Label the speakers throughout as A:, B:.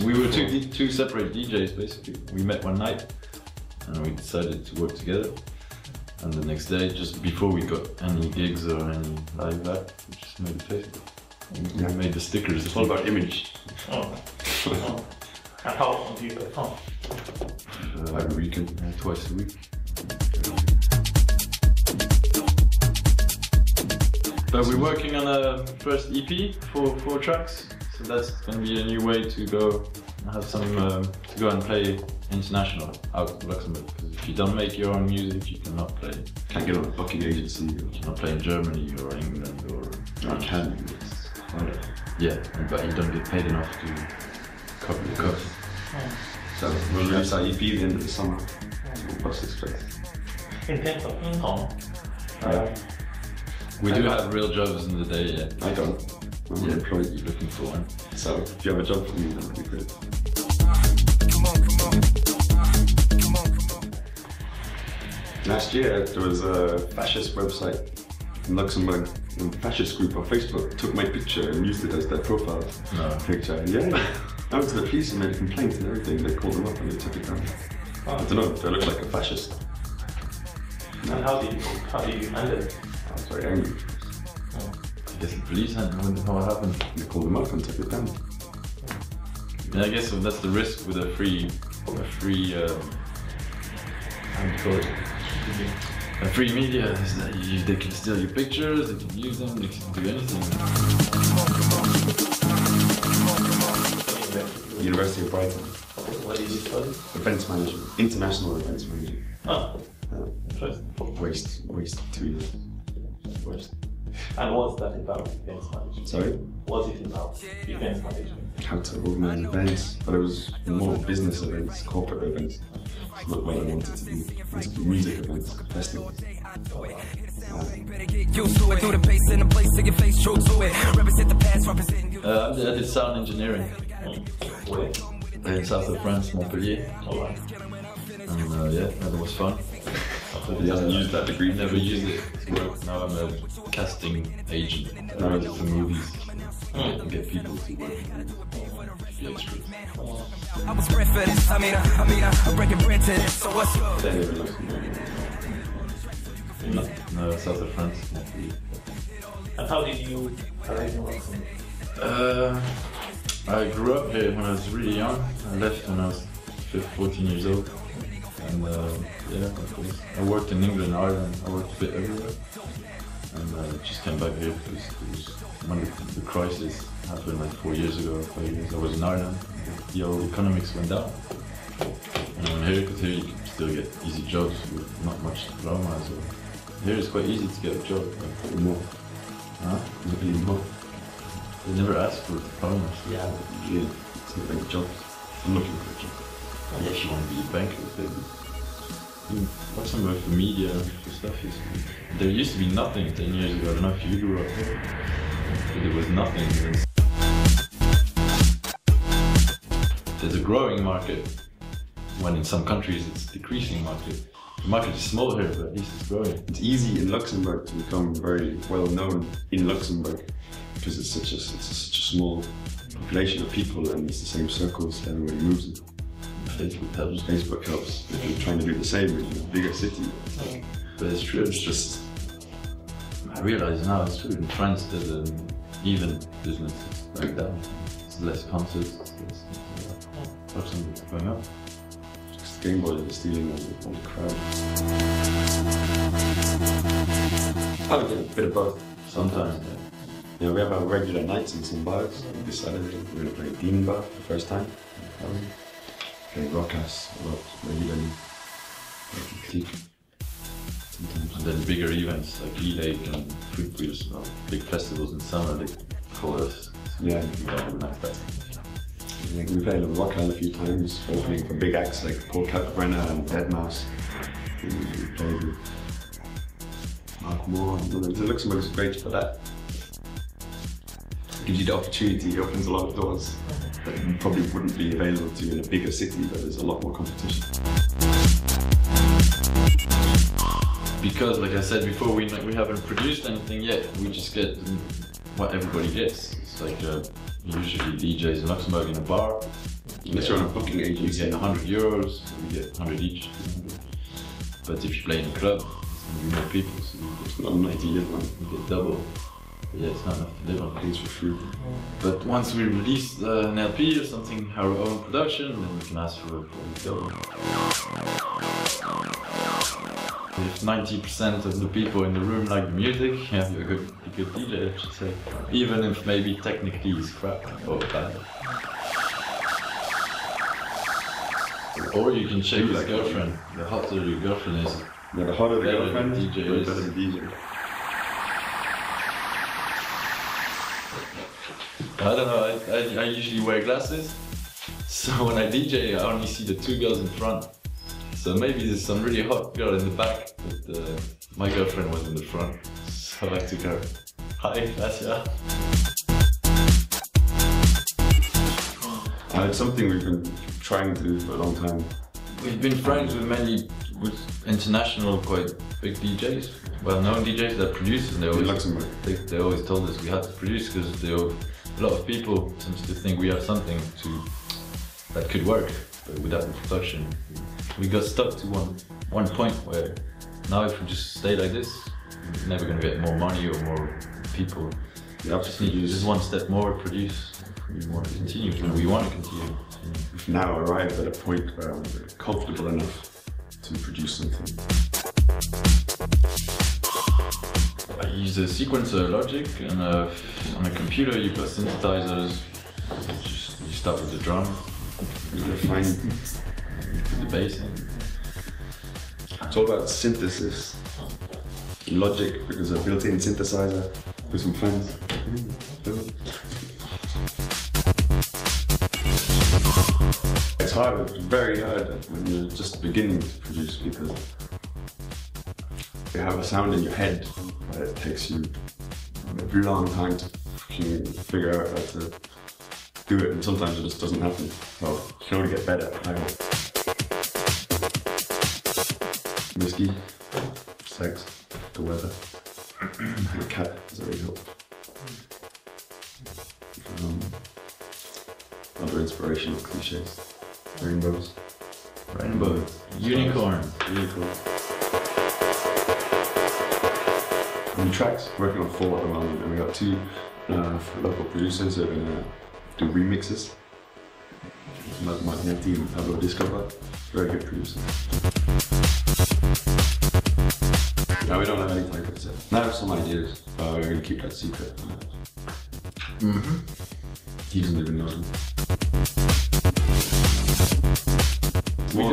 A: We were two separate DJs basically. We met one night and we decided to work together. And the next day, just before we got any gigs or any live act, we just made the Facebook. We made the stickers.
B: It's all about image.
C: Oh. And how often do you perform?
A: Every weekend, twice a week. But we're working on a first EP for 4 tracks, so that's going to be a new way to go and have some to go and play international out of Luxembourg. Because if you don't make your own music, you cannot play.
B: Can't get on a booking agency.
A: You cannot play in Germany or England or.
B: You can.
A: Yeah, but you don't get paid enough to cover the cost.
B: So we'll release our EP at the end of the summer. What's this place?
C: In terms of income,
A: we do have real jobs in the day, yeah.
B: I don't. I'm employed.
A: You're looking for one.
B: So if you have a job for me, that would be great. Last year there was a fascist website in Luxembourg, and the fascist group on Facebook took my picture and used it as their profile picture. Yeah. I went to the police and made a complaint and everything. They called them up and they took it down. I don't know, they look like a fascist.
C: And how did you handle it?
B: I was very angry.
A: I guess the police handled how it happened.
B: They called them up and took it down.
A: Yeah, I guess that's the risk with a free, how do you call it? A free media is that they can steal your pictures, they can use them, they can do anything.
B: University of Brighton.
C: What did you study?
B: Events management, international events management.
C: Oh, interesting.
B: Waste 2 years. Waste.
C: And what's that about, events management?
B: Sorry?
C: What's it about, events management?
B: How to organize events, but it was more business events, corporate events. It's not what I wanted to do. I wanted to do music events, festivals.
A: I did sound engineering.
C: Where?
A: In south of France, Montpellier.
C: Alright.
A: And yeah, that was fun.
B: He hasn't used that degree.
A: I never used it to work. Now I'm a casting agent. I write for movies. And get people to work. Be extras.
D: I was bred for this. I mean, I'm breaking bread to this. So what's up?
A: No, south of France. Montpellier.
C: And how did you arrive in Luxembourg?
A: I grew up here when I was really young. I left when I was 14 years old. And yeah, of course. I worked in England, Ireland, I worked a bit everywhere. And just came back here because it was when the crisis happened like 4 years ago, 5 years. I was in Ireland, the old economics went down. And I'm here because here you can still get easy jobs with not much diploma. So here it's quite easy to get a job. Like,
B: More.
A: huh?
B: More.
A: They never ask for diplomas.
B: Yeah, it's not many jobs. I'm looking for a job.
A: Yeah, if you want to be a banker, you work somewhere for media, for stuff. There used to be nothing 10 years ago. I don't know if you grew up here, but there was nothing. There's a growing market, when in some countries it's decreasing market. The market is small here, but at least it's growing.
B: It's easy in Luxembourg to become very well known in Luxembourg because it's such a small population of people and it's the same circles everybody moves in.
A: Facebook helps.
B: Facebook helps if you're trying to do the same in a bigger city.
A: But it's true, it's just, I realize now it's true, in France there's an even business like that. It's less concerts, it's less Luxembourg's going up.
B: Because Gameboys are stealing all the crowd. I would get a bit of both.
A: Sometimes, yeah.
B: You know, we have our regular nights in some bars. This Saturday we're going to play Demon Bar for the first time. Play Rockas a lot regularly. Clique.
A: And then bigger events like E-Lake and Fruit Wheels, big festivals in summer, they call us.
B: Yeah. We played at Rockhall a few times, opening for big acts like Paul Kalkbrenner and Deadmau5. We played with Mark Moore. The Luxembourg is great for that. It gives you the opportunity, it opens a lot of doors that you probably wouldn't be available to in a bigger city, but there's a lot more competition.
A: Because, like I said before, we haven't produced anything yet. We just get what everybody gets. It's like usually DJs in Luxembourg in a bar.
B: Unless you're on a booking
A: You
B: agency.
A: get 100 euros, you get 100 each. But if you play in a club, you more people, so
B: It's not enough to live on.
A: you get double. But yeah, it's not enough to live on.
B: Pays for food.
A: But once we release an LP or something, our own production, then we can ask for double. If 90% of the people in the room like the music, yeah, you're a good DJ, I should say. Even if maybe technically it's crap or bad. Or you can shake his girlfriend. The hotter your girlfriend is,
B: Yeah, the hotter the
A: better
B: girlfriend,
A: the DJ is.
B: the better the DJ.
A: I don't know, I usually wear glasses. So when I DJ, I only see the two girls in front. So maybe there's some really hot girl in the back, but my girlfriend was in the front. So I took her. Hi, Gracia.
B: It's something we've been trying to do for a long time.
A: We've been friends with many international, quite big DJs, well-known DJs that produce, and
B: In Luxembourg.
A: they always told us we had to produce because a lot of people seem to think we have something that could work, but without the production. We got stuck to one point where now if we just stay like this, we're never going to get more money or more people.
B: We have
A: Just
B: to
A: need
B: produce.
A: just one step more, produce. We want to continue, and we want to continue.
B: We've now arrived at a point where we're comfortable enough to produce something.
A: I use a sequencer logic, and on a computer you put synthesizers. You start with the drum,
B: You refine.
A: put the bass in.
B: It's all about synthesis. Logic, because a built-in synthesizer with some fans. It's hard, it's very hard when you're just beginning to produce because you have a sound in your head, but it takes you a long time to fucking figure out how to do it, and sometimes it just doesn't happen. So you can only get better. I hope. Whiskey, sex, the weather, and a cat is very helpful. Other inspirational cliches. Rainbows.
A: Rainbow, unicorn.
B: Unicorn. New tracks, working on 4 at the moment, and we got 2 local producers who are going to do remixes. Magnetti and Pablo Discover, very good producers. Now we don't have any type of set. Now I have some ideas, but we're going to keep that secret. He doesn't even know them.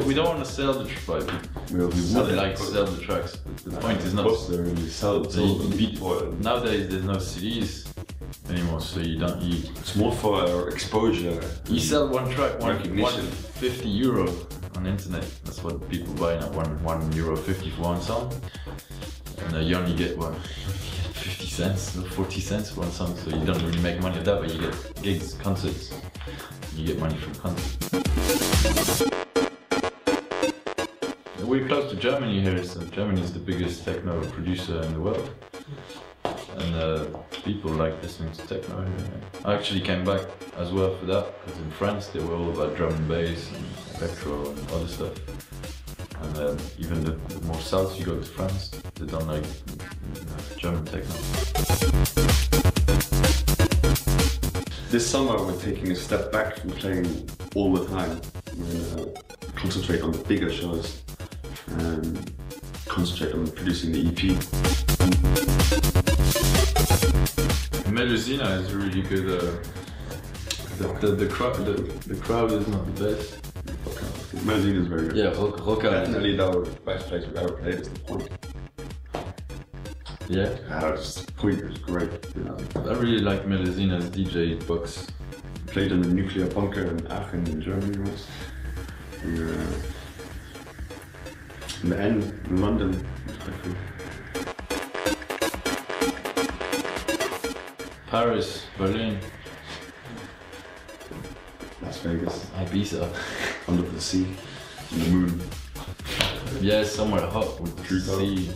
A: We don't want to sell the tracks. We would like to sell the tracks. But the point is not.
B: Really sell
A: You-
B: beat for it.
A: Nowadays there's no CDs anymore, so you don't.
B: It's more for exposure.
A: You sell one track,
B: Recognition.
A: 150 euro on the internet. That's what people buy now, €1.50 for one song. And you only get 50 cents or 40 cents for one song, so you don't really make money of that, but you get gigs, concerts. You get money from concerts. We're close to Germany here, so Germany is the biggest techno producer in the world. And people like listening to techno here. I actually came back as well for that, because in France they were all about drum and bass and electro and other stuff. And even the more south you go to France, they don't like German techno.
B: This summer we're taking a step back from playing all the time. We're going to concentrate on the bigger shows and concentrate on producing the EP.
A: Melusina is really good. The crowd is not the best.
B: Melusina is very good.
A: Yeah, Roca.
B: Definitely the best place we've ever played is the Point.
A: Yeah.
B: The Point is great. You know.
A: I really like Melusina's DJ box.
B: Played in the nuclear bunker in Aachen in Germany once. In the end, in London, respectively.
A: Paris, Berlin,
B: Las Vegas,
A: Ibiza.
B: under the sea, in the moon.
A: Yeah, somewhere hot with the sea.